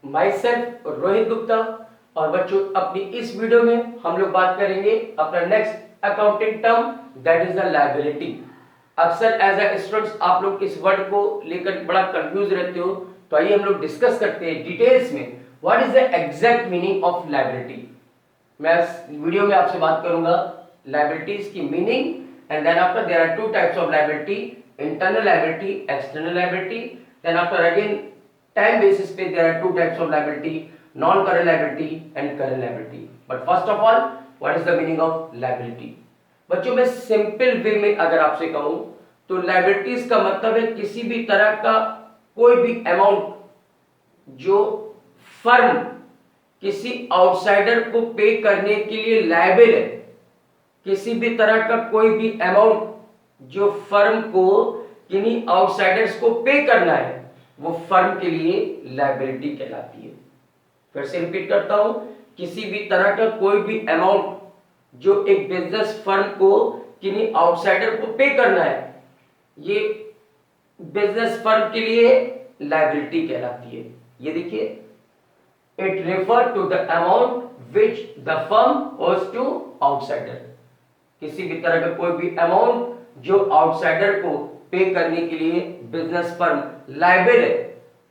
My self Rohit Gupta. और बच्चों अपनी इस वीडियो में हम लोग बात करेंगे अपना next accounting term that is the liability. अक्सर एज अ स्टूडेंट्स आप लोग इस वर्ड को लेकर बड़ा कंफ्यूज रहते हो, तो आइए हम लोग डिस्कस करते हैं डिटेल्स में what is the exact meaning of liability. मैं इस वीडियो में आपसे बात करूंगा लायबिलिटीज की meaning and then after there are two types of liability, internal liability, external liability. Then after again time basis पे there are two types of liability, non current liability and current liability. But first of all what is the meaning of liability. बच्चों मैं simple way में अगर आपसे कहूं तो liabilities का मतलब है किसी भी तरह का कोई भी अमाउंट जो फर्म किसी आउटसाइडर को पे करने के लिए लायबल है। किसी भी तरह का कोई भी अमाउंट जो फर्म को किन्हीं आउटसाइडर्स को पे करना है वो फर्म के लिए लायबिलिटी कहलाती है। फिर से रिपीट करता हूं, किसी भी तरह का कोई भी अमाउंट जो एक बिजनेस फर्म को किन्हीं आउटसाइडर को पे करना है, ये बिजनेस फर्म के लिए लायबिलिटी कहलाती है। ये देखिए, it refer to the amount which the firm owes to outsider. किसी भी तरह का कोई भी अमाउंट जो आउटसाइडर को पे करने के लिए बिजनेस फर्म लायबल है,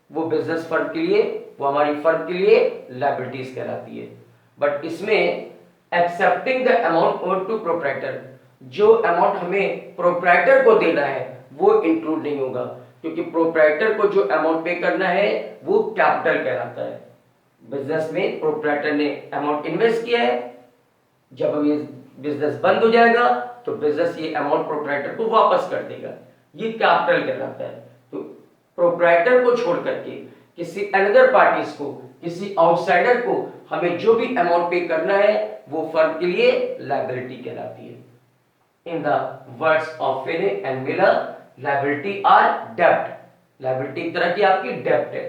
वो बिजनेस फर्म के लिए, वो हमारी फर्म के लिए लायबिलिटीज कहलाती है। बट इसमें excepting the amount owed to proprietor, जो अमाउंट हमें प्रोप्राइटर को देना है वो इंक्लूड नहीं होगा, क्योंकि प्रोप्राइटर को जो अमाउंट पे करना है वो कैपिटल कहलाता है। बिजनेस में प्रोप्राइटर ने अमाउंट इन्वेस्ट किया है, जब अब ये बिजनेस बंद हो जाएगा तो बिजनेस ये अमाउंट प्रोप्राइटर को वापस कर देगा, ये कैपिटल कहलाता है। तो प्रोप्राइटर को छोड़ करके किसी अनदर पार्टीज को, किसी आउटसाइडर को हमें जो भी अमाउंट पे करना है वो फर्म के लिए लायबिलिटी कहलाती है। In the words of Finney and Miller, liability are डेब्ट। लायबिलिटी एक तरह की आपकी डेब्ट है।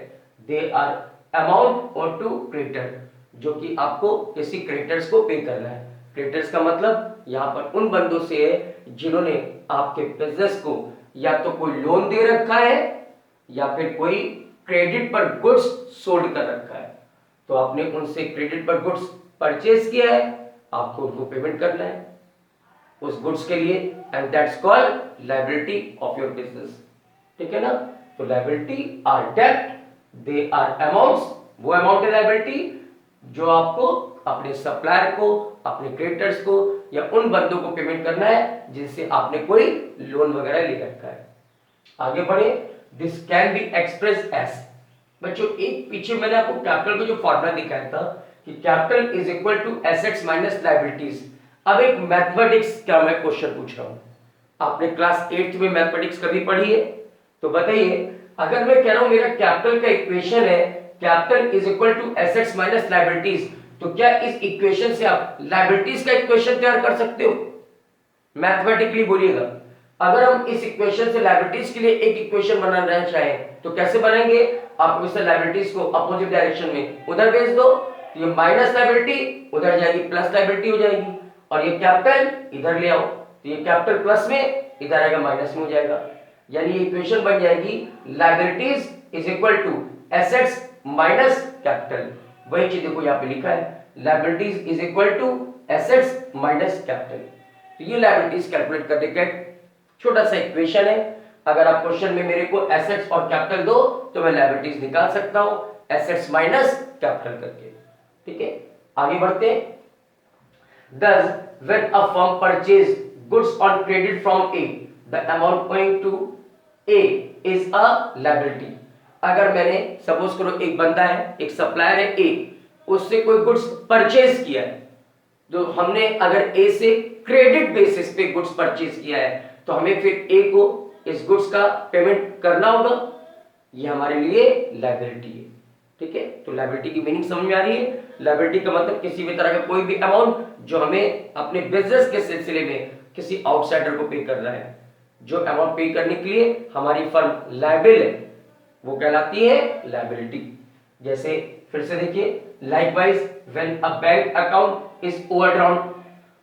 They are amount owed to creditor, जो कि आपको किसी क्रेडिटर्स को पे करना है। क्रेडिटर्स का मतलब यहाँ पर उन बंदों से है जिन्होंने आपके बिजनेस को या तो कोई लोन दे रखा है या फिर कोई क्रेडिट पर गुड्स सोल्ड कर रखा है। तो आपने उनसे क्रेडिट पर गुड्स परचेज किया है, आपको उनको पेमेंट करना है उस गुड्स के लिए, and that's called liability of your business. ठीक है ना। तो लायबिलिटी आर डेब्ट, दे आर अमाउंट्स, वो अमाउंट है लायबिलिटी जो आपको अपने सप्लायर को, अपने क्रेडिटर्स को या उन बंदों को पेमेंट करना है जिनसे आपने कोई लोन वगैरह ले रखा है। आगे बढ़े, this can be express as. बच्चों एक पीछे मैंने आपको कैपिटल का जो फॉर्मूला दिखाया था कि capital is equal to assets minus liabilities. अब एक मैथमेटिक्स का मैं क्वेश्चन पूछ रहा हूं। आपने क्लास 8th में मैथमेटिक्स कभी पढ़ी है? तो बताइए, अगर मैं कह रहा हूं मेरा कैपिटल का इक्वेशन है capital is equal to assets minus liabilities, तो क्या इस इक्वेशन से आप लायबिलिटीज का इक्वेशन तैयार कर सकते हो? मैथमेटिकली बोलिएगा। अगर हम इस इक्वेशन से लायबिलिटीज के लिए एक इक्वेशन बनाना चाहें तो कैसे बनाएंगे? आप इस लायबिलिटीज को अपोजिट डायरेक्शन में उधर भेज दो, तो ये माइनस लायबिलिटी उधर जाएगी, प्लस लायबिलिटी हो जाएगी, और ये कैपिटल इधर ले आओ तो ये कैपिटल प्लस में, इधर आएगा माइनस में हो जाएगा। यानी ये इक्वेशन बन जाएगी liabilities is equal to assets minus capital. वही चीज देखो यहाँ पे लिखा है, liabilities is equal to assets minus capital. तो ये लायबिलिटीज कैलकुलेट करने का छोटा सा इक्वेशन है। अगर आप क्वेश्चन में मेरे को एसेट्स और कैपिटल दो तो मैं लायबिलिटीज निकाल सकता हूं एसेट्स माइनस कैपिटल करके। ठीक है, आगे बढ़ते हैं। Thus, when a firm purchase goods on credit from A, the amount owing to A is a liability. अगर मैंने सपोज करो एक बंदा है, एक सप्लायर है A, उससे कोई गुड्स परचेज किया है, तो हमने अगर A से क्रेडिट बेसिस पे गुड्स परचेज किया है तो हमें फिर A को इस गुड्स का पेमेंट करना होगा। ये हमारे लिए लायबिलिटी है। ठीक है, तो लायबिलिटी की मीनिंग समझ में आ रही है? लायबिलिटी का मतलब किसी भी तरह का कोई भी अमाउंट जो हमें अपने बिजनेस के सिलसिले में किसी आउटसाइडर को पे करना है। जो अमाउंट पे करने के लिए हमारी फर्म लायबल है वो कहलाती है लायबिलिटी। जैसे फिर से देखिए, likewise when a bank account is overdrawn,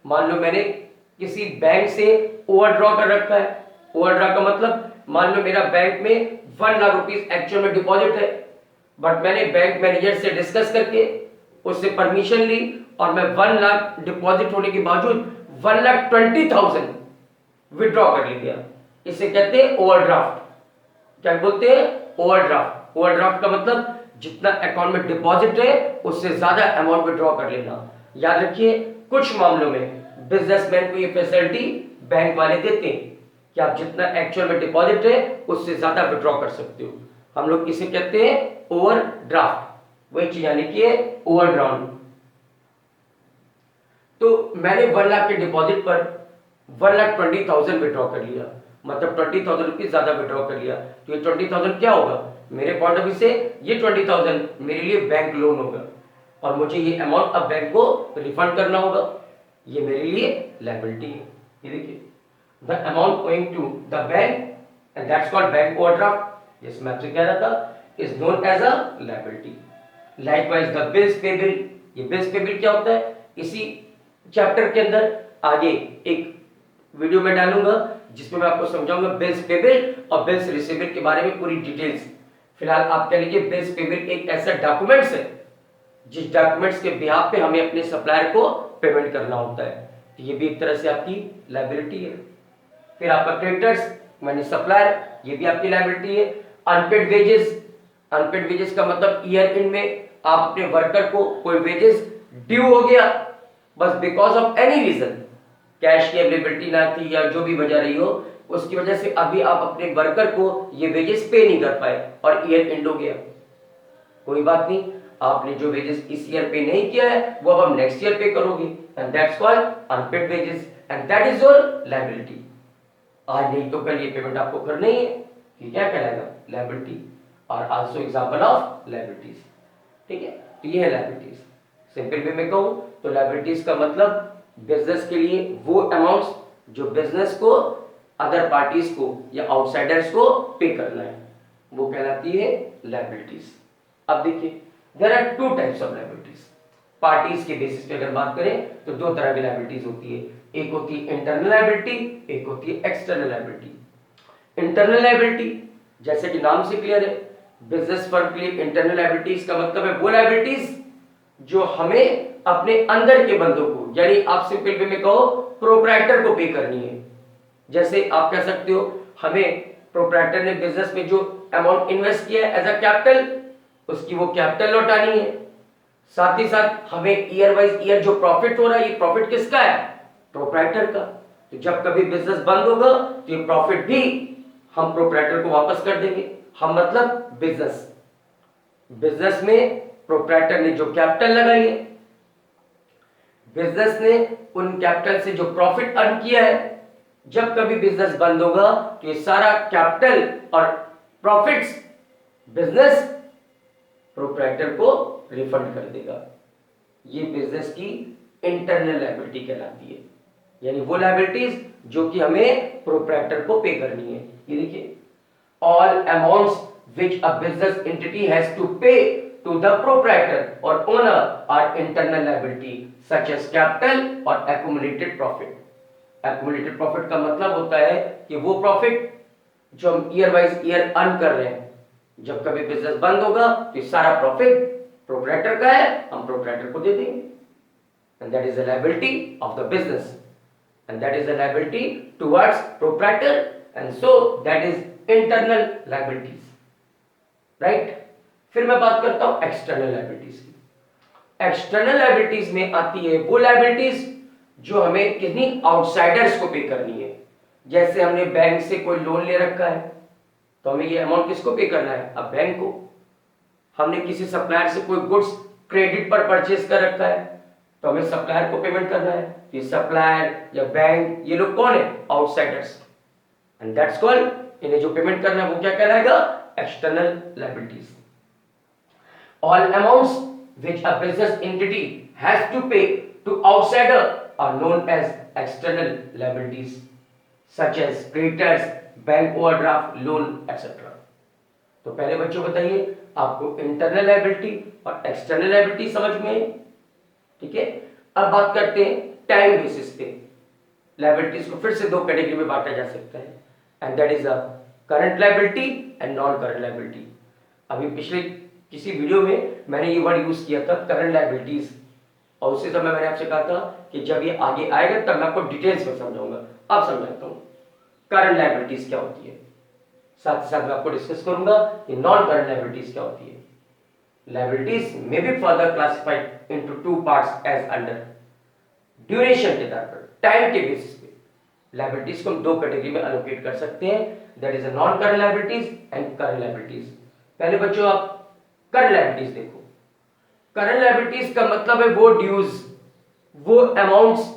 मान लो मैंने किसी बैंक से ओवरड्रॉ कर रखा है। ओवरड्रॉ का मतलब मान लो मेरा बैंक में 1 लाख रुपीस एक्चुअल में डिपॉजिट है, बट मैंने बैंक मैनेजर से डिस्कस करके उससे परमिशन ली और मैं 1 लाख डिपॉजिट होने के बावजूद 1,20,000 विड्रॉ कर लिया। इसे कहते हैं ओवरड्राफ्ट। क्या बोलते हैं? ओवरड्राफ्ट। ओवरड्राफ्ट का मतलब जितना अकाउंट में डिपॉजिट है उससे ज्यादा अमाउंट विड्रॉ कर लेना। याद रखिए, कुछ मामलों में बिजनेसमैन को ये फैसिलिटी बैंक वाले देते हैं कि आप जितना एक्चुअल में डिपॉजिट है उससे ज्यादा विड्रॉ कर सकते हो। हम लोग इसे कहते हैं ओवरड्राफ्ट। वही चीज यानी कि ओवरड्राउन। तो मैंने 1 लाख के डिपॉजिट पर 1,20,000 विड्रॉ कर लिया, मतलब 20,000 रुपीज ज्यादा विड्रॉ कर लिया। तो ये 20,000 क्या होगा? मेरे पॉइंट ऑफ व्यू से ये 20,000 मेरे लिए बैंक लोन होगा और मुझे ये अमाउंट अब बैंक को रिफंड करना होगा। ये मेरे लिए लायबिलिटी है। ये देखिए, the amount going to the bank and that's called bank overdraft, जैसे मैं आपसे कह रहा था, is known as a liability. Likewise the bills payable. ये बिल्स पेबल क्या होता है? इसी चैप्टर के अंदर आगे एक वीडियो में डालूंगा जिसमें मैं आपको समझाऊंगा बिल्स पेबल और बिल्स रिसीवेबल के बारे में पूरी डिटेल्स। फिलहाल आप कह लीजिए बिल्स पेबल एक ऐसा डॉक्यूमेंट्स है जिस डॉक्यूमेंट्स के बिहाफ पे हमें अपने सप्लायर को पेमेंट करना होता है। तो ये भी एक तरह से आपकी लायबिलिटी है। फिर आपका क्रेडिटर्स माने सप्लायर, ये भी आपकी लायबिलिटी है। Unpaid wages. अनपेड वेजेस का मतलब ईयर एंड में आप अपने वर्कर को कोई वेजेस ड्यू हो गया, बस because of any reason, cash की अवेलेबिलिटी ना थी या जो भी वजह रही हो, उसकी वजह से अभी आप अपने वर्कर को ये वेजेस पे नहीं कर पाए और ईयर एंड हो गया। कोई बात नहीं, आपने जो वेजेस इस ईयर पे नहीं किया है वो अब हम नेक्स्ट ईयर पे करोगे and that's called unpaid wages and that is your liability. आज नहीं तो कल ये पेमेंट आपको करनी है, ये क्या कहलाएगा? लायबिलिटी। और आल्सो एग्जांपल ऑफ लायबिलिटीज। ठीक है, तो ये है लायबिलिटीज। सिंपल वे में कहूं तो लायबिलिटीज का मतलब बिजनेस के लिए वो अमाउंट्स जो बिजनेस को अदर पार्टीज को या आउटसाइडर्स को पे करना है, वो कहलाती है लायबिलिटीज। अब देखिए, there are two types of liabilities. Parties के बेसिस पे अगर बात करें तो दो तरह की लायबिलिटीज होती है, एक होती है इंटरनल लायबिलिटी, एक होती है एक्सटर्नल लायबिलिटी। इंटरनल लायबिलिटी जैसे कि नाम से क्लियर है, बिजनेस फर्म के लिए इंटरनल लायबिलिटीज का मतलब है वो लायबिलिटीज जो हमें अपने अंदर के बंदों को, यानी आप सिंपल वे में कहो प्रोप्राइटर को पे करनी है। जैसे आप कह सकते हो हमें प्रोप्राइटर ने बिजनेस में जो अमाउंट इन्वेस्ट किया है एज अ कैपिटल, उसकी वो कैपिटल लौटानी है। साथ ही साथ हमें ईयर वाइज ईयर जो प्रॉफिट हो रहा है, ये प्रॉफिट किसका है? प्रोप्राइटर का। तो जब कभी बिजनेस बंद होगा तो ये प्रॉफिट भी हम प्रोप्राइटर को वापस कर देंगे। हम मतलब बिजनेस, बिजनेस में प्रोप्राइटर ने जो कैपिटल लगाई है, बिजनेस ने उन कैपिटल से जो प्रॉफिट अर्न किया है, जब कभी बिजनेस बंद होगा तो ये सारा कैपिटल और प्रॉफिट्स बिजनेस प्रोप्राइटर को रिफंड कर देगा। ये बिजनेस की इंटरनल लायबिलिटी कहलाती है, यानी वो लायबिलिटीज जो कि हमें प्रोप्राइटर को पे करनी है। ये देखिए, all amounts which a business entity has to pay to the proprietor or owner are internal liability such as capital और accumulated profit। accumulated profit का मतलब होता है कि वो प्रॉफिट जो हम ईयर वाइज ईयर अर्न कर रहे हैं, जब कभी बिजनेस बंद होगा तो सारा प्रॉफिट प्रोप्राइटर का है, हम प्रोप्राइटर को दे देंगे and that is the liability of the business and that is the liability towards proprietor and so that is internal liabilities, right? फिर मैं बात करता हूं एक्सटर्नल लायबिलिटीज की। एक्सटर्नल लायबिलिटीज में आती है वो लायबिलिटीज जो हमें किन्हीं आउटसाइडर्स को पे करनी है। जैसे हमने बैंक से कोई लोन ले रखा है तो हमें ये अमाउंट किसको पे करना है? अब बैंक को। हमने किसी सप्लायर से कोई गुड्स क्रेडिट पर परचेज कर रखा है तो हमें सप्लायर को पेमेंट करना है। ये सप्लायर या बैंक, ये लोग कौन है? आउटसाइडर्स एंड दैट्स कॉल्ड, इन्हें जो पेमेंट करना है वो क्या कहलाएगा? External liabilities. All amounts which a business entity has to pay to outsider are known as external liabilities, such as creditors, bank overdraft, loan, etc. तो पहले बच्चों बताइए आपको इंटरनल लायबिलिटी और एक्सटर्नल लायबिलिटी समझ में है? ठीक है, अब बात करते हैं टाइम बेसिस पे। लायबिलिटीज को फिर से दो कैटेगरी में बांटा जा सकता है and that is a current liability and non current liability. अभी पिछले किसी वीडियो में मैंने ये वर्ड यूज किया था करंट लायबिलिटीज, और उसी समय मैंने आपसे कहा था कि जब ये आगे आएगा तब मैं आपको डिटेल्स में समझाऊंगा। अब समझाता हूँ करंट लायबिलिटीज क्या होती है, साथ ही साथ मैं आपको डिस्कस करूंगा कि नॉन करंट लायबिलिटीज क्या होती है। लायबिलिटीज में be further classified into two parts as under. Duration के आधार पर, टाइम के बेसिस पे लायबिलिटीज को हम दो कैटेगरी में अलोकेट कर सकते हैं, that is non current liabilities and current liabilities. पहले बच्चों आप करंट लायबिलिटीज देखो। करंट लायबिलिटीज का मतलब है वो ड्यूज, वो अमाउंट्स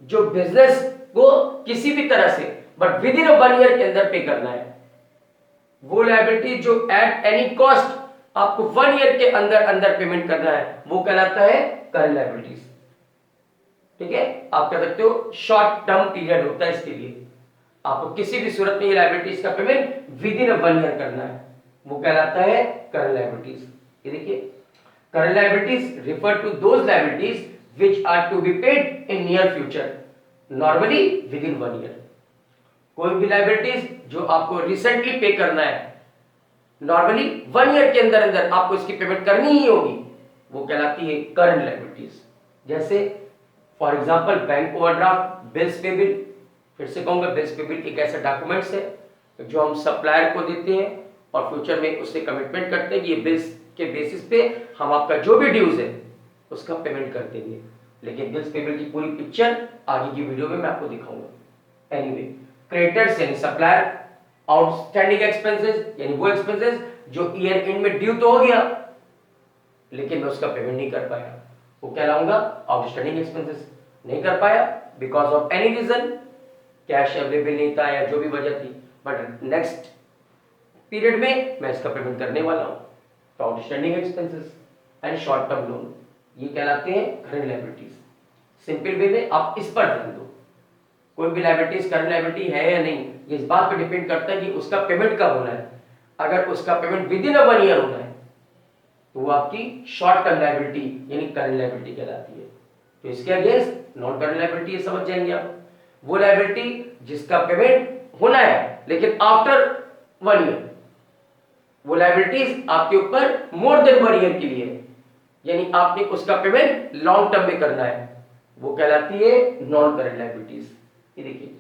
जो बिजनेस को किसी भी तरह से बट विद इन 1 ईयर के अंदर पे करना है। वो लायबिलिटी जो एट एनी कॉस्ट आपको 1 ईयर के अंदर अंदर पेमेंट करना है, वो कहलाता है करंट लायबिलिटीज। ठीक है, आप कह सकते हो शॉर्ट टर्म पीरियड होता है इसके लिए। आपको किसी भी सूरत में ये लायबिलिटीज का पेमेंट विद इन 1 ईयर करना है, वो कहलाता है करंट लायबिलिटीज। ये देखिए, current liabilities refer to those liabilities which are to be paid in near future, normally within 1 year. कोई भी लायबिलिटीज जो आपको रिसेंटली पे करना है, नॉर्मली 1 ईयर के अंदर अंदर आपको इसकी पेमेंट करनी ही होगी, वो कहलाती है करंट लायबिलिटीज। जैसे for example bank overdraft, bills payable. फिर से कहूंगा, बिल्स पेबल एक ऐसा डॉक्यूमेंट्स है जो हम सप्लायर को देते हैं और फ्यूचर में उससे कमिटमेंट करते हैं कि ये बिल्स के बेसिस पे हम आपका जो भी ड्यूज है उसका पेमेंट कर देंगे। लेकिन बिल्स पेबल की पूरी पिक्चर आगे की वीडियो में मैं आपको दिखाऊंगा। एनीवे, क्रेडिटर्स यानी सप्लायर, आउटस्टैंडिंग एक्सपेंसेस यानी वो एक्सपेंसेस जो ईयर एंड में ड्यू तो हो गया लेकिन मैं उसका पेमेंट नहीं कर पाया, वो कहलाऊंगा आउटस्टैंडिंग एक्सपेंसेस। नहीं कर पाया because of any reason, cash available नहीं था या जो भी वजह थी, बट नेक्स्ट पीरियड में मैं इसका पेमेंट करने वाला हूं, तो outstanding expenses and short term loan ये कहलाते हैं करंट लायबिलिटीज। सिंपल वे में आप इस पर ध्यान दो, कोई भी लायबिलिटीज करंट लायबिलिटी है या नहीं, ये इस बात पे डिपेंड करता है कि उसका पेमेंट कब होना है। अगर उसका पेमेंट विद इन 1 ईयर होना है तो वो आपकी शॉर्ट टर्म लायबिलिटी यानी करंट लायबिलिटी कहलाती है। तो इसके अगेंस्ट नॉन करंट लायबिलिटी समझ जाएंगे आप, वो लायबिलिटी जिसका पेमेंट होना है लेकिन आफ्टर 1 ईयर, वो लायबिलिटीज आपके ऊपर मोर देन 1 ईयर के लिए है, यानी आपने उसका पेमेंट लॉन्ग टर्म में करना है, वो कहलाती है नॉन करंट लायबिलिटीज। ये देखिए,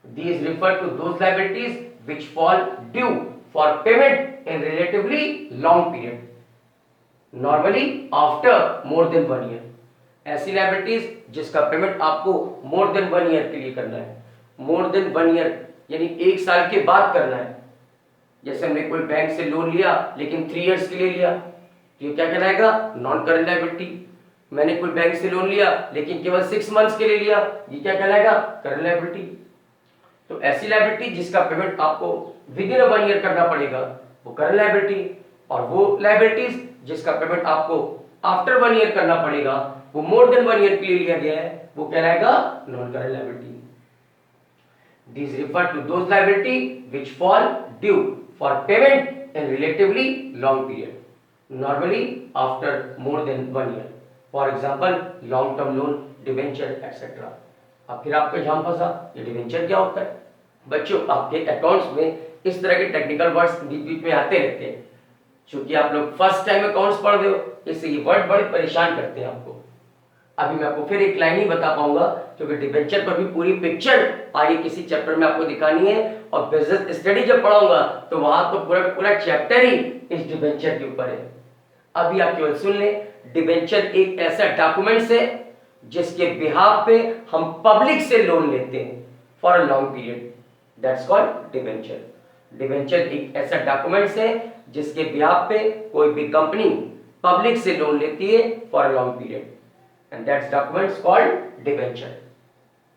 these refer to those liabilities which fall due for payment in relatively long period, normally after more than 1 year। ऐसी लायबिलिटीज जिसका पेमेंट आपको मोर देन 1 ईयर के लिए करना है, मोर देन 1 ईयर यानी 1 साल के बाद करना है। जैसे हमने कोई बैंक से लोन लिया लेकिन 3 इयर्स के लिए लिया, तो ये क्या कहलाएगा, नॉन करंट लायबिलिटी। मैंने कोई बैंक से लोन लिया लेकिन केवल 6 मंथ्स के लिए लिया, ये क्या कहलाएगा, करंट लायबिलिटी। तो ऐसी लायबिलिटी जिसका पेमेंट आपको विद इन 1 ईयर करना पड़ेगा, वो करंट लायबिलिटी। और वो लायबिलिटीज जिसका पेमेंट आपको आफ्टर 1 ईयर करना पड़ेगा, वो मोर देन 1 ईयर के लिए लिया गया है, वो कहलाएगा non current liability. These refer to those liability which fall due for payment in relatively long period, normally after more than 1 year. For example, long term loan, debenture etcetera. अब फिर आपका जहां फंसा, ये डिवेंचर क्या होता है? बच्चों, आपके अकाउंट्स में इस तरह के टेक्निकल वर्ड्स बीच बीच में आते रहते हैं, क्योंकि आप लोग फर्स्ट टाइम अकाउंट्स पढ़ रहे हो, इससे ये वर्ड बड़े परेशान करते हैं आपको। अभी मैं आपको फिर एक लाइन ही बता पाऊंगा, क्योंकि डिवेंचर पर भी पूरी पिक्चर आगे किसी चैप्टर में आपको दिखानी है, और बिजनेस स्टडी जब पढ़ाऊंगा तो वहां तो पूरा पूरा चैप्टर ही इस डिवेंचर के ऊपर है। अभी आप केवल सुन लें, डिवेंचर एक ऐसा डॉक्यूमेंट्स है जिसके बिहाफ पे हम पब्लिक से लोन लेते हैं for a long period, that's called debenture. Debenture एक ऐसा डॉक्यूमेंट्स है जिसके बिहाफ पे कोई भी कंपनी पब्लिक से लोन लेती है for a long period, and that's documents called debenture.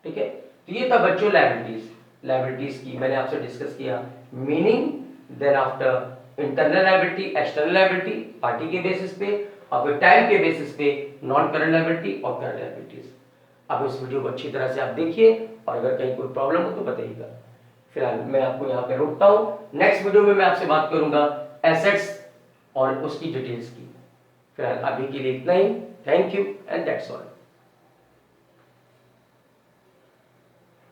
ठीक है, तो ये था बच्चों लायबिलिटीज की मैंने आपसे डिस्कस किया meaning, then after internal liability, external liability party के बेसिस पे, और फिर टाइम के बेसिस पे नॉन करंट लायबिलिटी और करंट लायबिलिटीज। अब इस वीडियो को अच्छी तरह से आप देखिए, और अगर कहीं कोई प्रॉब्लम हो तो बताइएगा। फिलहाल मैं आपको यहाँ पे रोकता हूँ, नेक्स्ट वीडियो में मैं आपसे बात करूंगा एसेट्स और उसकी डिटेल्स की। फिलहाल अभी के लिए इतना ही, thank you and that's all.